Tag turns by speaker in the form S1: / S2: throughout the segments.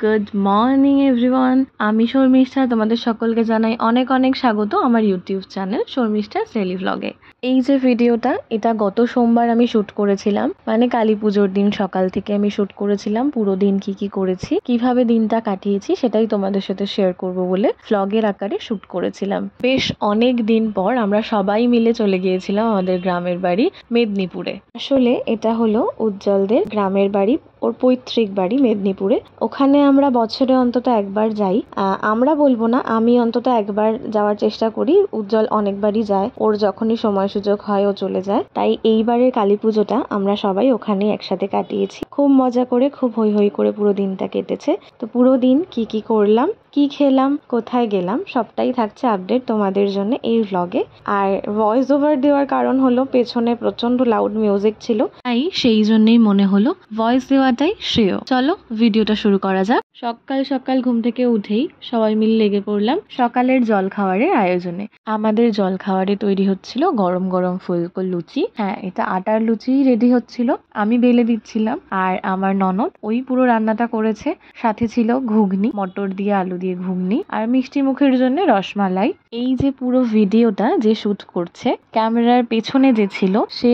S1: Good morning everyone. আমি শর্মিষ্ঠা, তোমাদের সকলকে জানাই অনেক অনেক স্বাগত আমার ইউটিউব চ্যানেল শর্মিষ্ঠা ডেইলি ভ্লগে। এই যে ভিডিওটা, এটা গত সোমবার আমি শ্যুট করেছিলাম, মানে কালী পুজোর দিন সকাল থেকে আমি শ্যুট করেছিলাম। পুরো দিন কি করেছি, কিভাবে দিনটা কাটিয়েছি সেটাই তোমাদের সাথে শেয়ার করব বলে ভ্লগের আকারে শ্যুট করেছিলাম। বেশ অনেক দিন পর আমরা সবাই মিলে চলে গিয়েছিলাম আমাদের গ্রামের বাড়ি মেদিনীপুরে। আসলে এটা হলো উজ্জ্বলদের গ্রামের বাড়ি, ওর পৈতৃক বাড়ি মেদিনীপুরে। ওখানে আমরা বছরে অন্তত একবার যাই। আমরা বলবো না, আমি অন্তত একবার যাওয়ার চেষ্টা করি। উজ্জ্বল অনেকবারই যায়, ওর যখনই সময় সুযোগ হয় ও চলে যায়। তাই এইবারের কালী পুজোটা আমরা সবাই ওখানে একসাথে কাটিয়েছি। খুব মজা করে, খুব হৈ হৈ করে পুরো দিনটা কেটেছে। তো পুরো দিন কি করলাম, কি খেলাম, কোথায় গেলাম, সবটাই থাকছে আপডেট তোমাদের জন্য এই ভ্লগে। আর ভয়েস ওভার দেওয়ার কারণ হলো পেছনে প্রচন্ড লাউড মিউজিক ছিল, তাই সেই জন্যই মনে হলো ভয়েস দেওয়াটাই শ্রেয়। চলো ভিডিওটা শুরু করা যাক। সকাল সকাল ঘুম থেকে উঠেই সবাই মিলে লেগে পড়লাম সকালের জল খাওয়ারের আয়োজনে। আমাদের জল খাওয়ারে তৈরি হচ্ছিল গরম গরম ফুলকো লুচি। হ্যাঁ, এটা আটার লুচি রেডি হচ্ছিল, আমি বেলে দিচ্ছিলাম। আর আমার ননদ ওই পুরো রান্নাটা করেছে। সাথে ছিল ঘুগনি, মটর দিয়ে আলু দিয়ে ঘুগনি, আর মিষ্টি মুখের জন্য রসমালাই। এই যে পুরো ভিডিওটা যে শুট করছে, ক্যামেরার পেছনে যে ছিল সে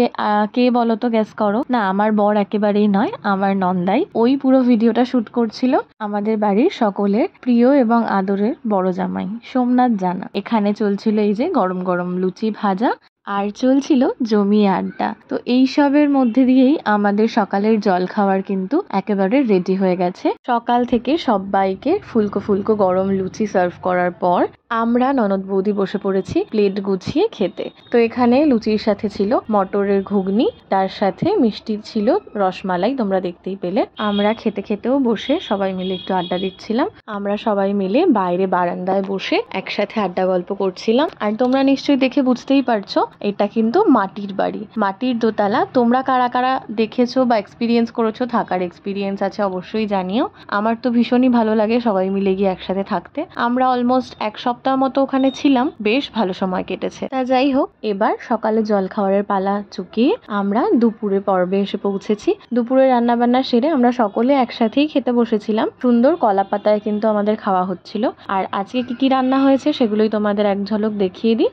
S1: কে বলতো, গ্যাস করো। না, আমার বর একেবারেই নয়, আমার নন্দাই। ওই পুরো ভিডিওটা শুট করছিল আমাদের বাড়ির সকলের প্রিয় এবং আদরের বড় জামাই সোমনাথ জানা। এখানে চলছিল এই যে গরম গরম লুচি ভাজা, আর চলছিল জমিয়ে আড্ডা। তো এই সবের মধ্যে দিয়েই আমাদের সকালের জল খাবার কিন্তু একেবারে রেডি হয়ে গেছে। সকাল থেকে সবাইকে ফুলকো ফুলকো গরম লুচি সার্ভ করার পর আমরা ননদ বৌদি বসে পড়েছি প্লেট গুছিয়ে খেতে। তো এখানে লুচির সাথে ছিল মটরের ঘুগনি, তার সাথে মিষ্টি ছিল রসমালাই, তোমরা দেখতেই পেলে। আমরা খেতে খেতেও বসে সবাই মিলে একটু আড্ডা দিচ্ছিলাম। আমরা সবাই মিলে বাইরে বারান্দায় বসে একসাথে আড্ডা গল্প করছিলাম। আর তোমরা নিশ্চয়ই দেখে বুঝতেই পারছো, এটা কিন্তু মাটির বাড়ি, মাটির দোতলা। তোমরা কারা কারা দেখেছো বা এক্সপিরিয়েন্স করেছো, থাকার এক্সপিরিয়েন্স আছে অবশ্যই জানিও। আমার তো ভীষণই ভালো লাগে সবাই মিলে গিয়ে একসাথে থাকতে। আমরা অলমোস্ট এক সপ্তাহ মতো ওখানে ছিলাম, বেশ ভালো সময় কেটেছে। তা যাই হোক, এবার সকালে জল খাওয়ারের পালা চুকিয়ে আমরা দুপুরে পর্বে এসে পৌঁছেছি। দুপুরে রান্না বান্না সেরে আমরা সকলে একসাথেই খেতে বসেছিলাম। সুন্দর কলা পাতায় কিন্তু আমাদের খাওয়া হচ্ছিল। আর আজকে কি রান্না হয়েছে সেগুলোই তোমাদের এক ঝলক দেখিয়ে দিই।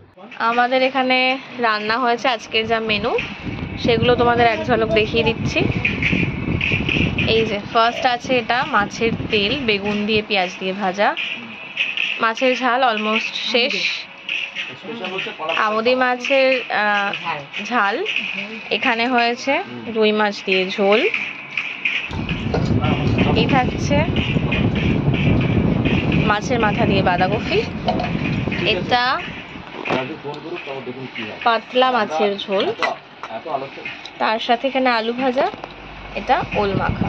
S1: আমাদের এখানে রান্না হয়েছে আজকের যা মেনু সেগুলো তোমাদের এক ঝলক দেখিয়ে দিচ্ছি। এই যে ফার্স্ট আছে এটা মাছের তেল, বেগুন দিয়ে পেঁয়াজ দিয়ে ভাজা, মাছের ঝাল অলমোস্ট শেষ, আমুদি মাছের ঝাল, এখানে হয়েছে রুই মাছ দিয়ে ঝোল, এই থাকছে মাছের মাথা দিয়ে বাঁধাকপি, এটা পাতলা মাছের ঝোল, তার সাথে এখানে আলু ভাজা, এটা ওল মাখা।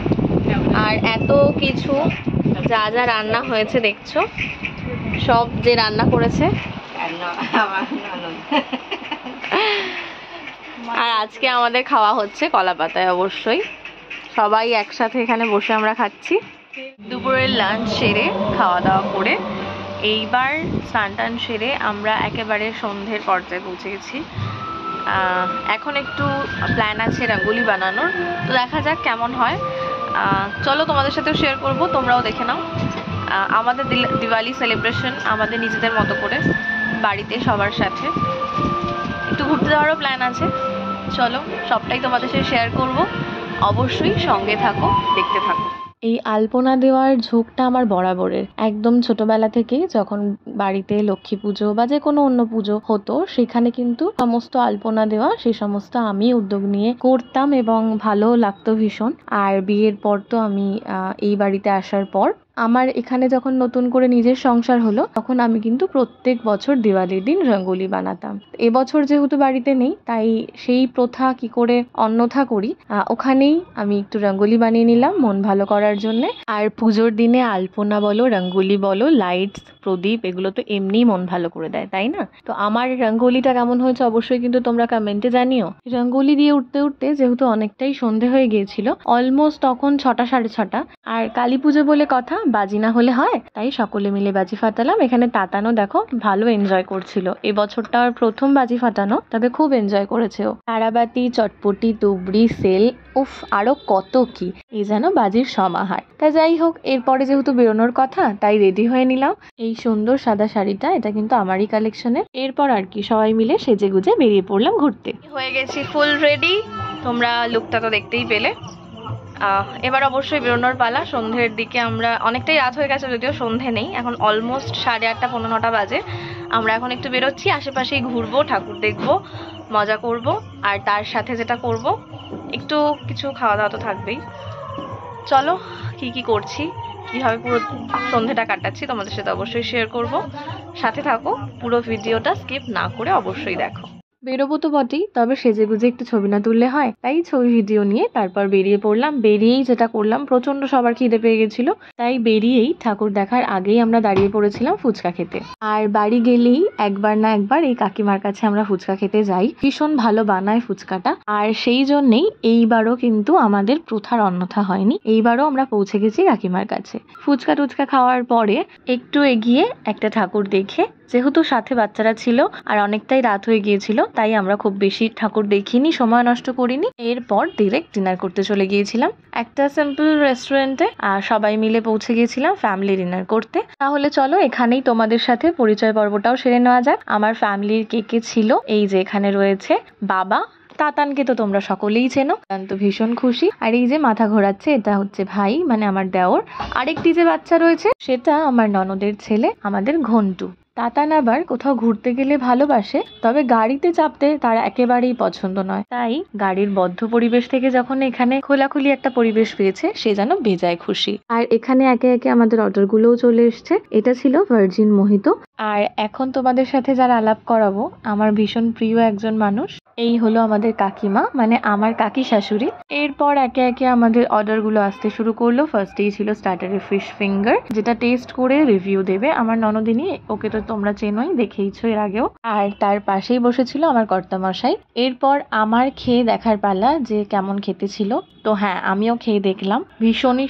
S1: আর এত কিছু যা যা রান্না হয়েছে দেখছো, সব যে রান্না করেছে। আর আজকে আমাদের খাওয়া হচ্ছে কলা পাতায়, অবশ্যই সবাই একসাথে এখানে বসে আমরা খাচ্ছি। দুপুরের লাঞ্চ সেরে খাওয়া দাওয়া করে এইবার স্নান টান সেরে আমরা একেবারে সন্ধ্যের পর্যায়ে পৌঁছে গেছি। এখন একটু প্ল্যান আছে রঙ্গোলি বানানোর, তো দেখা যাক কেমন হয়। চলো তোমাদের সাথেও শেয়ার করব, তোমরাও দেখে নাও। আমাদের দিওয়ালি সেলিব্রেশন আমাদের নিজেদের মতো করে বাড়িতে সবার সাথে একটু ঘুরতে যাওয়ারও প্ল্যান আছে। চলো সবটাই তোমাদের সাথে শেয়ার করব, অবশ্যই সঙ্গে থাকো, দেখতে থাকো। এই আলপনা দেওয়ার ঝোঁকটা আমার বরাবরের, একদম ছোটবেলা থেকেই। যখন বাড়িতে লক্ষ্মী পুজো বা যে কোনো অন্য পুজো হতো, সেখানে কিন্তু সমস্ত আলপনা দেওয়া সেই সমস্ত আমি উদ্যোগ নিয়ে করতাম এবং ভালো লাগতো ভীষণ। আর বিয়ের পর তো আমি এই বাড়িতে আসার পর আমার এখানে যখন নতুন করে নিজের সংসার হলো, তখন আমি কিন্তু প্রত্যেক বছর দিওয়ালির দিন রঙ্গোলি বানাতাম। এবছর যেহেতু বাড়িতে নেই, তাই সেই প্রথা কি করে অন্যথা করি, ওখানেই আমি একটু রঙ্গোলি বানিয়ে নিলাম মন ভালো করার জন্য। আর পুজোর দিনে আলপনা বলো, রঙ্গোলি বলো, লাইটস, প্রদীপ, এগুলো তো এমনিই মন ভালো করে দেয়, তাই না? তো আমার রঙ্গোলিটা কেমন হয়েছে অবশ্যই কিন্তু তোমরা কমেন্টে জানিও। রঙ্গোলি দিয়ে উঠতে উঠতে যেহেতু অনেকটাই সন্ধে হয়ে গিয়েছিল, অলমোস্ট তখন 6টা সাড়ে 6টা। আর কালী পুজো বলে কথা, বাজি না হলে হয়, তাই সকলে মিলে বাজি ফাটালাম। এখানে তাতানো দেখো ভালো এনজয় করছিল, এই বছরটা আর প্রথম বাজি ফাটানো, তবে খুব এনজয় করেছে ও। তারাবাতি, চটপটি, তুবড়ি, সেল, উফ আরো কত কি, এই যেন বাজির সমাহার। তা যাই হোক, এরপরে যেহেতু বেরোনোর কথা তাই রেডি হয়ে নিলাম। এই সুন্দর সাদা শাড়িটা, এটা কিন্তু আমারই কালেকশনের। এরপর আর কি সবাই মিলে সেজে গুজে বেরিয়ে পড়লাম ঘুরতে। হয়ে গেছি ফুল রেডি, তোমরা লুকটা তো দেখতেই পেলে। এবার অবশ্যই বেরোনোর পালা। সন্ধ্যের দিকে আমরা, অনেকটাই রাত হয়ে গেছে যদিও সন্ধে নেই, এখন অলমোস্ট 8:30 পৌনে 9টা বাজে। আমরা এখন একটু বেরোচ্ছি, আশেপাশেই ঘুরবো, ঠাকুর দেখবো, মজা করব, আর তার সাথে যেটা করব একটু কিছু খাওয়া দাওয়া তো থাকবেই। চলো কি কি করছি, কিভাবে পুরো সন্ধেটা কাটাচ্ছি তোমাদের সাথে অবশ্যই শেয়ার করব। সাথে থাকো, পুরো ভিডিওটা স্কিপ না করে অবশ্যই দেখো। বেরোবো তো বটেই, তবে সেজে গুজে একটু ছবি না তুললে হয়, তাই ছবি ভিডিও নিয়ে তারপর বেরিয়ে পড়লাম। বেরিয়েই যেটা করলাম, প্রচন্ড সবার খিদে পেয়ে গেছিল, তাই বেরিয়েই ঠাকুর দেখার আগেই আমরা দাঁড়িয়ে পড়েছিলাম ফুচকা খেতে। আর বাড়ি গেলেই একবার না একবার এই কাকিমার কাছে আমরা ফুচকা খেতে যাই, ভীষণ ভালো বানায় ফুচকাটা। আর সেই জন্যেই এইবারও কিন্তু আমাদের প্রথার অন্যথা হয়নি, এইবারও আমরা পৌঁছে গেছি কাকিমার কাছে। ফুচকা টুচকা খাওয়ার পরে একটু এগিয়ে একটা ঠাকুর দেখে, যেহেতু সাথে বাচ্চারা ছিল আর অনেকটাই রাত হয়ে গিয়েছিল, তাই আমরা খুব বেশি ঠাকুর দেখিনি, সময় নষ্ট করিনি। এরপর ডিরেক্ট ডিনার করতে চলে গিয়েছিলাম একটা সিম্পল রেস্টুরেন্টে, আর সবাই মিলে পৌঁছে গিয়েছিলাম ফ্যামিলি ডিনার করতে। তাহলে চলো এখানেই তোমাদের সাথে পরিচয় পর্বটাও সেরে নেওয়া যাক। আমার ফ্যামিলির কে কে ছিল, এই যে এখানে রয়েছে বাবা, তাতানকে তো তোমরা সকলেই চেনো, তাতান তো ভীষণ খুশি। আর এই যে মাথা ঘোরাচ্ছে, এটা হচ্ছে ভাই, মানে আমার দেওর। আরেকটি যে বাচ্চা রয়েছে সেটা আমার ননদের ছেলে, আমাদের ঘন্টু। তাতান আবার কোথাও ঘুরতে গেলে ভালোবাসে, তবে গাড়িতে চাপতে তার একেবারেই পছন্দ নয়, তাই গাড়ির বদ্ধ পরিবেশ থেকে যখন এখানে খোলাখুলি একটা পরিবেশ পেয়েছে, সে যেন বেজায় খুশি। আর এখানে একে একে আমাদের অর্ডারগুলোও চলে এসছে। এটা ছিল ভার্জিন মোহিতো। আর এখন তোমাদের সাথে যারা আলাপ করাবো, আমার ভীষণ প্রিয় একজন মানুষ, এই হলো আমাদের কাকিমা, মানে আমার কাকি শাশুড়ি। এরপর একে একে আমাদের অর্ডারগুলো আসতে শুরু করলো। ফার্স্টেই ছিল স্টার্টারে ফিশ ফিঙ্গার, যেটা টেস্ট করে রিভিউ দেবে আমার ননদিনী, ওকে তো তোমরা চেনোই, দেখেইছো এর আগেও। আর তার পাশেই বসেছিল আমার কর্তামশাই। এরপর আমার খেয়ে দেখার পালা যে কেমন খেতে ছিল। তো হ্যাঁ, আমিও খেয়ে দেখলাম, ভীষণই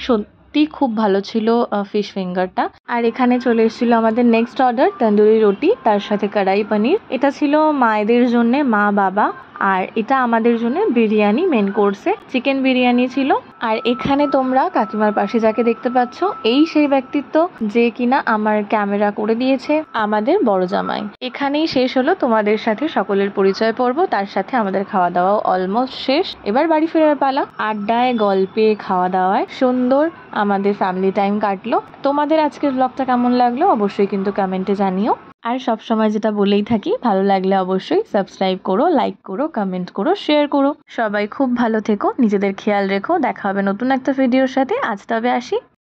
S1: খুব ভালো ছিল ফিশ ফিঙ্গারটা। আর এখানে চলে এসেছিল আমাদের নেক্সট অর্ডার, তন্দুরি রুটি, তার সাথে কড়াই পনির। এটা ছিল মায়েদের জন্য, মা বাবা, আর এটা আমাদের জন্য বিরিয়ানি, মেন কোর্সে চিকেন বিরিয়ানি ছিল। আর এখানে তোমরা কাকিমার পাশে যাকে দেখতে পাচ্ছ, এই সেই ব্যক্তিত্ব যে কিনা আমার ক্যামেরা করে দিয়েছে, আমাদের বড় জামাই। এখানেই শেষ হলো তোমাদের সাথে সকলের পরিচয় পর্ব, তার সাথে আমাদের খাওয়া দাওয়াও অলমোস্ট শেষ। এবার বাড়ি ফেরার পালা। আড্ডায়, গল্পে, খাওয়া দাওয়ায় সুন্দর আমাদের ফ্যামিলি টাইম কাটলো। তোমাদের আজকের ব্লগটা কেমন লাগলো অবশ্যই কিন্তু কমেন্টে জানিও। আর সবসময় যেটা বলেই থাকি, ভালো লাগলে অবশ্যই সাবস্ক্রাইব করো, লাইক করো, কমেন্ট করো, শেয়ার করো। সবাই খুব ভালো থেকো, নিজেদের খেয়াল রেখো। দেখা হবে নতুন একটা ভিডিওর সাথে। আজ তবে আসি।